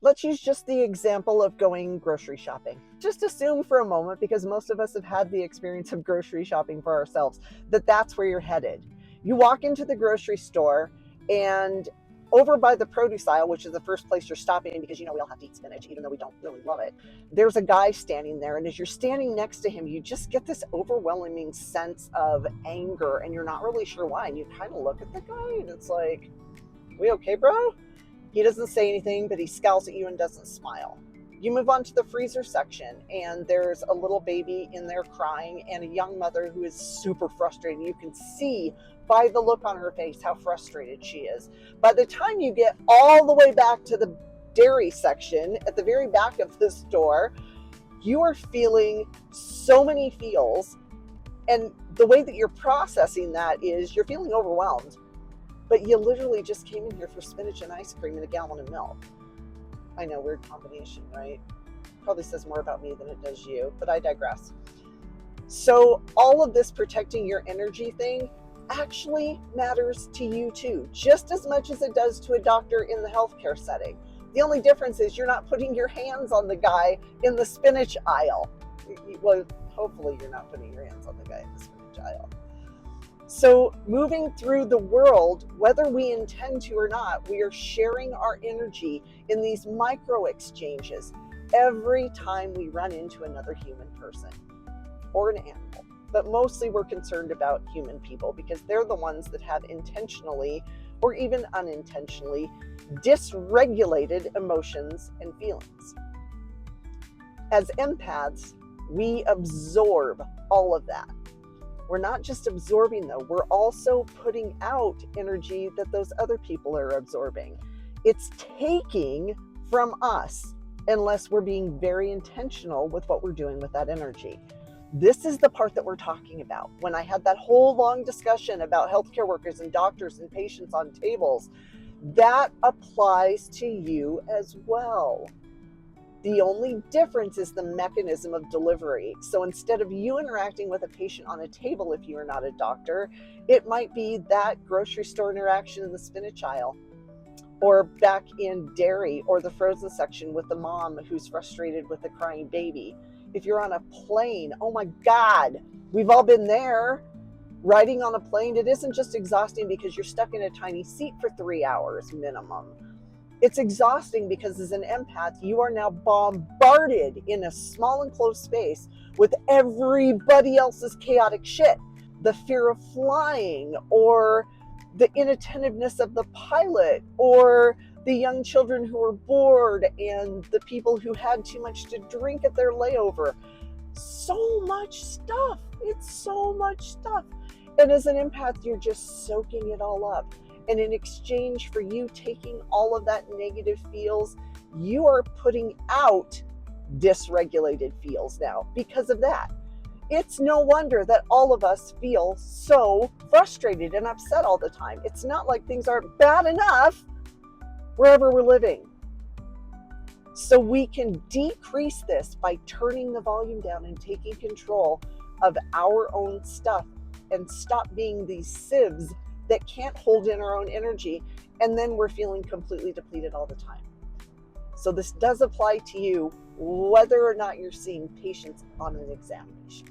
Let's use just the example of going grocery shopping. Just assume for a moment, because most of us have had the experience of grocery shopping for ourselves, that that's where you're headed. You walk into the grocery store, and over by the produce aisle, which is the first place you're stopping because we all have to eat spinach, even though we don't really love it, there's a guy standing there. And as you're standing next to him, you just get this overwhelming sense of anger, and you're not really sure why. And you kind of look at the guy, and it's like, we okay, bro? He doesn't say anything, but he scowls at you and doesn't smile. You move on to the freezer section, and there's a little baby in there crying and a young mother who is super frustrated. You can see by the look on her face how frustrated she is. By the time you get all the way back to the dairy section at the very back of the store, you are feeling so many feels. And the way that you're processing that is you're feeling overwhelmed. But you literally just came in here for spinach and ice cream and a gallon of milk. I know, weird combination, right? Probably says more about me than it does you, but I digress. So all of this protecting your energy thing actually matters to you too, just as much as it does to a doctor in the healthcare setting. The only difference is you're not putting your hands on the guy in the spinach aisle. Well, hopefully you're not putting your hands on the guy in the spinach aisle. So moving through the world, whether we intend to or not, we are sharing our energy in these micro exchanges every time we run into another human person or an animal. But mostly we're concerned about human people because they're the ones that have intentionally or even unintentionally dysregulated emotions and feelings. As empaths, we absorb all of that. We're not just absorbing though, we're also putting out energy that those other people are absorbing. It's taking from us unless we're being very intentional with what we're doing with that energy. This is the part that we're talking about. When I had that whole long discussion about healthcare workers and doctors and patients on tables, that applies to you as well. The only difference is the mechanism of delivery. So instead of you interacting with a patient on a table, if you are not a doctor, it might be that grocery store interaction in the spinach aisle, or back in dairy or the frozen section with the mom who's frustrated with the crying baby. If you're on a plane, oh my God, we've all been there. Riding on a plane, it isn't just exhausting because you're stuck in a tiny seat for 3 hours minimum. It's exhausting because as an empath, you are now bombarded in a small enclosed space with everybody else's chaotic shit. The fear of flying, or the inattentiveness of the pilot, or the young children who are bored, and the people who had too much to drink at their layover. So much stuff. It's so much stuff. And as an empath, you're just soaking it all up. And in exchange for you taking all of that negative feels, you are putting out dysregulated feels now because of that. It's no wonder that all of us feel so frustrated and upset all the time. It's not like things aren't bad enough wherever we're living. So we can decrease this by turning the volume down and taking control of our own stuff and stop being these sieves that can't hold in our own energy, and then we're feeling completely depleted all the time. So this does apply to you whether or not you're seeing patients on an examination.